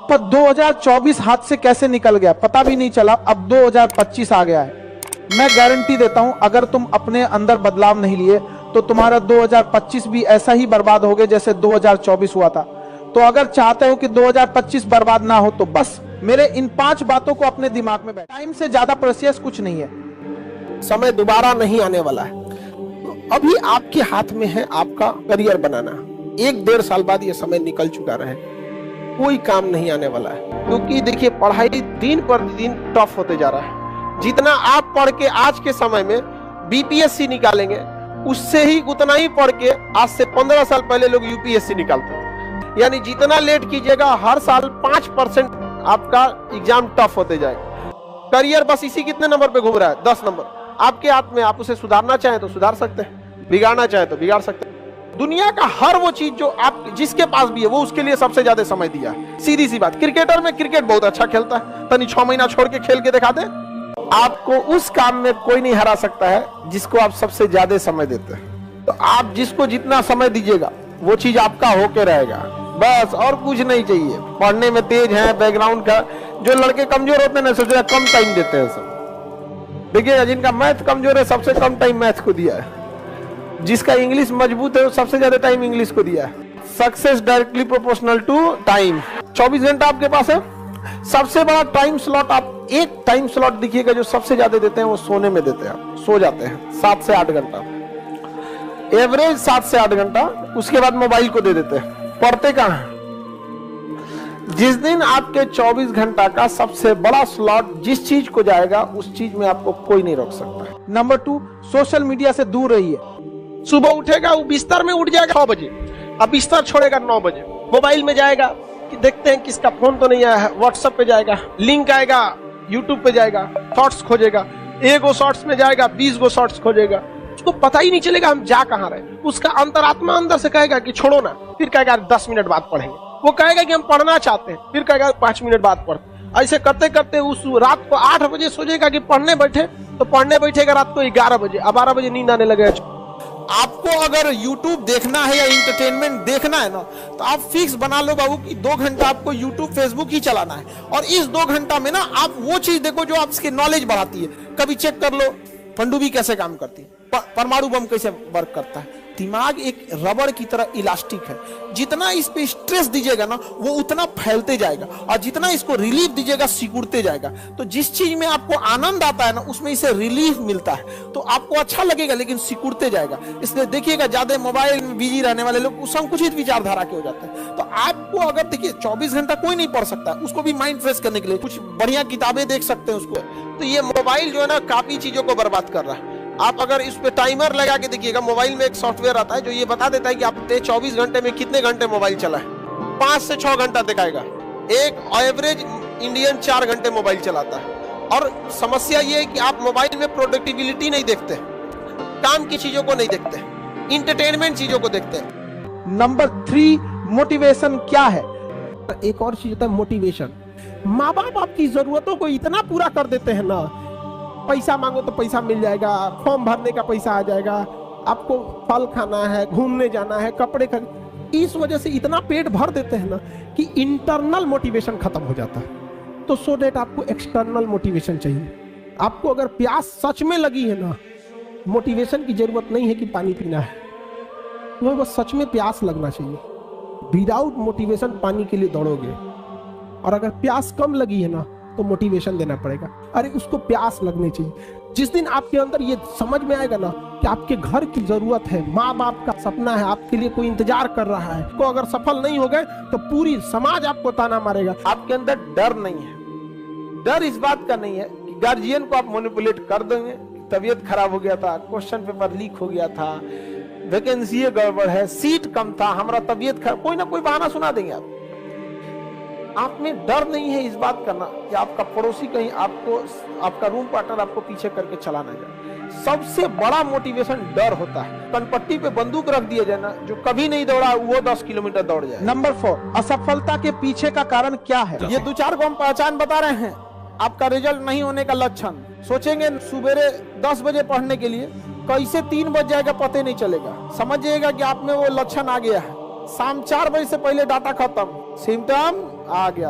पर 2024 हाथ से कैसे निकल गया पता भी नहीं चला। अब 2025 आ गया है। मैं गारंटी देता हूं अगर तुम अपने अंदर बदलाव नहीं लिए तो तुम्हारा 2025 भी ऐसा ही बर्बाद हो गया जैसे 2024 हुआ था। तो अगर चाहते हो कि 2025 बर्बाद ना हो तो बस मेरे इन 5 बातों को अपने दिमाग में बैठ। टाइम से ज्यादा प्रेशियस कुछ नहीं है। समय दोबारा नहीं आने वाला है। तो अभी आपके हाथ में है आपका करियर बनाना। 1-1.5 साल बाद ये समय निकल चुका रहे, कोई काम नहीं आने वाला है। क्योंकि देखिए पढ़ाई दिन पर दिन टफ होते जा रहा है। जितना आप पढ़ के आज के समय में बीपीएससी निकालेंगे उससे ही उतना ही पढ़ के आज से 15 साल पहले लोग यूपीएससी निकालते थे। यानी जितना लेट कीजिएगा हर साल 5% आपका एग्जाम टफ होते जाएगा। करियर बस इसी कितने नंबर पे घूम रहा है? 10 नंबर। आपके हाथ में, आप उसे सुधारना चाहें तो सुधार सकते हैं, बिगाड़ना चाहें तो बिगाड़ सकते हैं। दुनिया का हर वो चीज जो आप जिसके पास भी है वो उसके लिए सबसे ज्यादा समय दिया है। सीधी सी बात, क्रिकेटर में क्रिकेट बहुत अच्छा खेलता है, तनी 6 महीना छोड़ के खेल के दिखा दे। आपको उस काम में कोई नहीं हरा सकता है जिसको आप सबसे ज्यादा समय देते हैं। तो आप जिसको जितना समय दीजिएगा वो चीज आपका होके रहेगा, बस और कुछ नहीं चाहिए। पढ़ने में तेज है, बैकग्राउंड का, जो लड़के कमजोर होते हैं ना सोच कम टाइम देते हैं सब। देखिए जिनका मैथ कमजोर है सबसे कम टाइम मैथ को दिया है, जिसका इंग्लिश मजबूत है वो सबसे ज्यादा टाइम इंग्लिश को दिया है। Success directly proportional to time. 24 घंटा आपके पास है। सबसे बड़ा टाइम स्लॉट, आप एक टाइम स्लॉट दिखिएगा जो सबसे ज्यादा देते हैं वो सोने में देते हैं। सो जाते हैं 7 से 8 घंटा, एवरेज 7 से 8 घंटा। उसके बाद मोबाइल को दे देते हैं। पढ़ते कहाँ हैं? जिस दिन आपके 24 घंटा का सबसे बड़ा स्लॉट जिस चीज को जाएगा उस चीज में आपको कोई नहीं रोक सकता। नंबर 2, सोशल मीडिया से दूर रहिए। सुबह उठेगा वो बिस्तर में उठ जाएगा 6 बजे, अब बिस्तर छोड़ेगा 9 बजे। मोबाइल में जाएगा कि देखते हैं किसका फोन तो नहीं आया है, व्हाट्सएप पे जाएगा, लिंक आएगा, यूट्यूब पे जाएगा, शॉर्ट्स खोजेगा, 1 गो शॉर्ट्स में जाएगा, 20 गो शॉर्ट्स खोजेगा। उसको पता ही नहीं चलेगा हम जा कहाँ रहे। उसका अंतरात्मा अंदर से कहेगा कि छोड़ो ना, फिर कहेगा 10 मिनट बाद पढ़ेंगे। वो कहेगा कि हम पढ़ना चाहते हैं, फिर कहेगा 5 मिनट बाद पढ़ते। ऐसे करते करते उस रात को 8 बजे सोचेगा कि पढ़ने बैठे, तो पढ़ने बैठेगा रात को 11 बजे, अब 12 बजे नींद आने लगेगा। आपको अगर YouTube देखना है या इंटरटेनमेंट देखना है ना तो आप फिक्स बना लो बाबू कि 2 घंटा आपको YouTube Facebook ही चलाना है। और इस 2 घंटा में ना आप वो चीज देखो जो आपकी नॉलेज बढ़ाती है। कभी चेक कर लो पनडुब्बी कैसे काम करती है, परमाणु बम कैसे वर्क करता है। दिमाग एक रबड़ की तरह इलास्टिक है, जितना इस पे स्ट्रेस दीजिएगा ना वो उतना फैलते जाएगा, और जितना इसको रिलीफ दीजिएगा सिकुड़ते जाएगा। तो जिस चीज में आपको आनंद आता है ना उसमें इसे रिलीफ मिलता है, तो आपको अच्छा लगेगा लेकिन सिकुड़ते जाएगा। इसलिए देखिएगा ज्यादा मोबाइल में बिजी रहने वाले लोग संकुचित विचारधारा के हो जाते हैं। तो आपको अगर देखिए 24 घंटा कोई नहीं पढ़ सकता, उसको भी माइंड फ्रेश करने के लिए कुछ बढ़िया किताबें देख सकते हैं उसको। तो ये मोबाइल जो है ना काफी चीजों को बर्बाद कर रहा है। आप अगर इस पे टाइमर लगा के देखिएगा, मोबाइल में एक सॉफ्टवेयर आता है जो ये बता देता है कि आपने 24 घंटे में कितने घंटे मोबाइल चला है। 5 से 6 घंटा दिखाएगा। एक एवरेज इंडियन 4 घंटे मोबाइल चलाता है। और समस्या ये है कि आप मोबाइल में प्रोडक्टिविटी नहीं देखते, काम की चीजों को नहीं देखते, इंटरटेनमेंट चीजों को देखते हैं। नंबर 3, मोटिवेशन क्या है? एक और चीज होता है मोटिवेशन। माँ बाप आपकी जरूरतों को इतना पूरा कर देते हैं ना, पैसा मांगो तो पैसा मिल जाएगा, फॉर्म भरने का पैसा आ जाएगा, आपको फल खाना है, घूमने जाना है, कपड़े खरीद, इस वजह से इतना पेट भर देते हैं ना कि इंटरनल मोटिवेशन खत्म हो जाता है। तो सो दैट आपको एक्सटर्नल मोटिवेशन चाहिए। आपको अगर प्यास सच में लगी है ना, मोटिवेशन की जरूरत नहीं है कि पानी पीना है, तुम्हें बस सच में प्यास लगना चाहिए। विदाउट मोटिवेशन पानी के लिए दौड़ोगे, और अगर प्यास कम लगी है ना तो मोटिवेशन देना पड़ेगा। अरे उसको प्यास लगनी चाहिए। जिस दिन आपके अंदर ये समझ में आएगा ना कि आपके घर की जरूरत है, माँ बाप का सपना है, आपके लिए कोई इंतजार कर रहा है, तो अगर सफल नहीं हो गए तो पूरी समाज आपको ताना मारेगा। आपके अंदर डर नहीं है। डर इस बात का नहीं है कि गार्जियन को आप मैनिपुलेट कर देंगे, तबीयत खराब हो गया था, क्वेश्चन पेपर लीक हो गया था, वैकेंसी गड़बड़ है, सीट कम था, हमारा तबीयत खराब, कोई ना कोई बहाना सुना देंगे आप में डर नहीं है इस बात करना कि आपका पड़ोसी कहीं आपको, आपका रूम पार्टनर आपको पीछे करके चला ना जाए। सबसे बड़ा मोटिवेशन डर होता है। कनपट्टी पे बंदूक रख दिया जाए ना, जो कभी नहीं दौड़ा वो 10 किलोमीटर दौड़ जाए। नंबर 4, असफलता के पीछे का कारण क्या है? ये 2-4 को हम पहचान बता रहे हैं। आपका रिजल्ट नहीं होने का लक्षण, सोचेंगे सुबेरे 10 बजे पढ़ने के लिए, कैसे 3 बज जाएगा पता नहीं चलेगा, समझिएगा कि आप में वो लक्षण आ गया है। शाम 4 बजे से पहले डाटा खत्म, सिम्टम आ गया,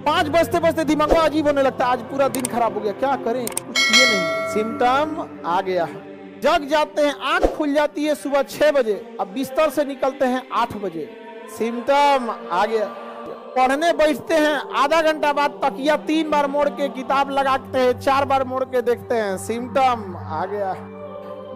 5 बजते बजते दिमाग अजीब होने लगता है, आज पूरा दिन खराब हो गया, क्या करें, कुछ किए नहीं, सिम्टम आ गया है। जग जाते हैं, आंख खुल जाती है सुबह 6 बजे, अब बिस्तर से निकलते हैं 8 बजे, सिम्टम आ गया। पढ़ने बैठते हैं, आधा घंटा बाद तकिया 3 बार मोड़ के किताब लगाते हैं, 4 बार मोड़ के देखते हैं, सिम्टम आ गया।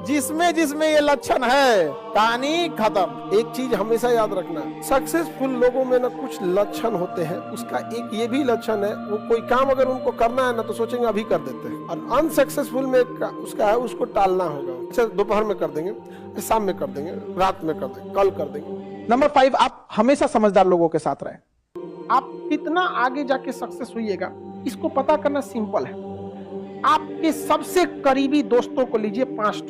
जिसमें जिसमें ये लक्षण है, कहानी खत्म। एक चीज हमेशा याद रखना, सक्सेसफुल लोगों में ना कुछ लक्षण होते हैं, उसका एक ये भी लक्षण है, वो कोई काम अगर उनको करना है ना तो सोचेंगे अभी कर देते हैं, और अनसक्सेसफुल में उसका है उसको टालना होगा। अच्छा, दोपहर में कर देंगे, शाम में कर देंगे, रात में कर देंगे, कल कर देंगे। नंबर 5, आप हमेशा समझदार लोगों के साथ रहे। आप कितना आगे जाके सक्सेस हुईएगा, इसको पता करना सिंपल है। आपके सबसे करीबी दोस्तों को लीजिए, 5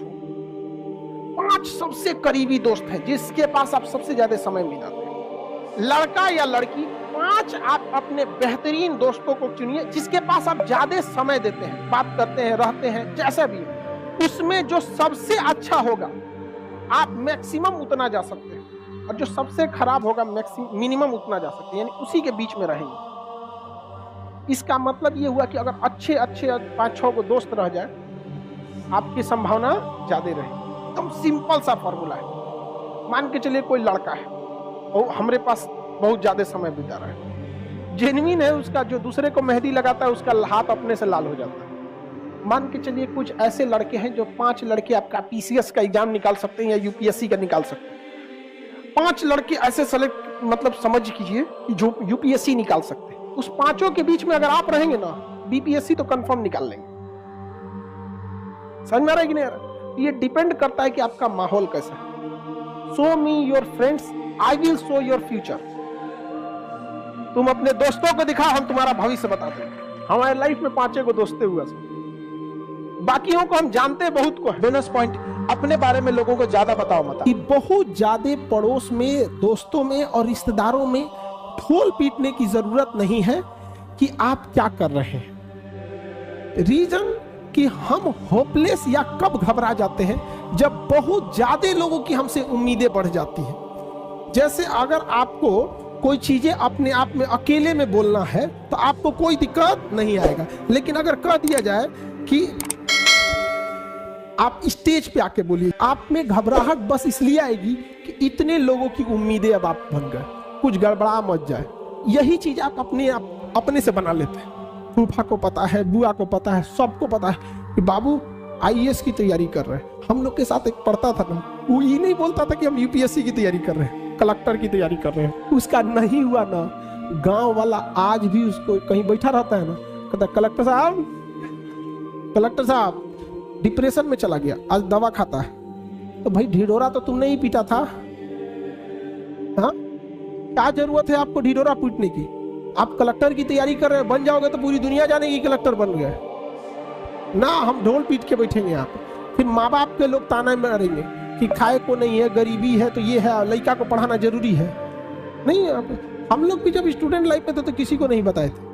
सबसे करीबी दोस्त हैं जिसके पास आप सबसे ज्यादा समय बिताते हैं, लड़का या लड़की। 5 आप अपने बेहतरीन दोस्तों को चुनिए जिसके पास आप ज्यादा समय देते हैं, बात करते हैं, रहते हैं, जैसा भी है। उसमें जो सबसे अच्छा होगा आप मैक्सिमम उतना जा सकते हैं, और जो सबसे खराब होगा मिनिमम उतना जा सकते हैं, यानी उसी के बीच में रहेंगे। इसका मतलब ये हुआ कि अगर अच्छे 5-6 को दोस्त रह जाए, आपकी संभावना ज्यादा रहेगी। एकदम सिंपल सा फॉर्मूला है। मान के चलिए कोई लड़का है और हमारे पास बहुत ज्यादा समय बिता रहा है, जेन्युइन है उसका, जो दूसरे को मेहंदी लगाता है उसका हाथ अपने से लाल हो जाता है। मान के चलिए कुछ ऐसे लड़के हैं जो 5 लड़के आपका पीसीएस का एग्जाम निकाल सकते हैं या यूपीएससी का निकाल सकते हैं। 5 लड़के ऐसे सेलेक्ट, मतलब समझ कीजिए कि जो यूपीएससी निकाल सकते हैं। उस 5 के बीच में अगर आप रहेंगे ना, बीपीएससी तो कंफर्म निकाल लेंगे। समझ में आ रहा है कि नहीं आ रहा? ये डिपेंड करता है कि आपका माहौल कैसा है। Show me your friends, I will show your future. तुम अपने दोस्तों को दिखा, हम तुम्हारा भविष्य बताते हैं। हमारे लाइफ में 5 को दोस्ते हुआ, बाकियों को हम जानते बहुत को। बोनस पॉइंट, अपने बारे में लोगों को ज्यादा बताओ मत। कि बहुत ज्यादा पड़ोस में, दोस्तों में और रिश्तेदारों में ढोल पीटने की जरूरत नहीं है कि आप क्या कर रहे हैं। रीजन कि हम होपलेस या कब घबरा जाते हैं, जब बहुत ज्यादा लोगों की हमसे उम्मीदें बढ़ जाती हैं। जैसे अगर आपको कोई चीजें अपने आप में अकेले में बोलना है तो आपको कोई दिक्कत नहीं आएगा, लेकिन अगर कह दिया जाए कि आप स्टेज पे आके बोलिए, आप में घबराहट बस इसलिए आएगी कि इतने लोगों की उम्मीदें अब आप बन गए, कुछ गड़बड़ा मत जाए। यही चीज आप अपने से बना लेते हैं। फूफा को पता है, बुआ को पता है, सबको पता है कि बाबू आईएएस की तैयारी कर रहे हैं। हम लोग के साथ एक पढ़ता था ना, वो ये नहीं बोलता था कि हम यूपीएससी की तैयारी कर रहे हैं, कलेक्टर की तैयारी कर रहे हैं। उसका नहीं हुआ ना, गांव वाला आज भी उसको कहीं बैठा रहता है ना, कहता कलेक्टर साहब डिप्रेशन में चला गया, आज दवा खाता है। तो भाई ढिढोरा तो तुमने ही पीटा था, हाँ? क्या जरूरत है आपको ढिढोरा पीटने की? आप कलेक्टर की तैयारी कर रहे हैं, बन जाओगे तो पूरी दुनिया जानेगी कलेक्टर बन गए ना। हम ढोल पीट के बैठेंगे यहाँ पे, फिर माँ बाप के लोग ताना मारेंगे कि खाए को नहीं है, गरीबी है, तो ये है, लड़का को पढ़ाना जरूरी है। नहीं, हम लोग भी जब स्टूडेंट लाइफ में थे तो किसी को नहीं बताए थे।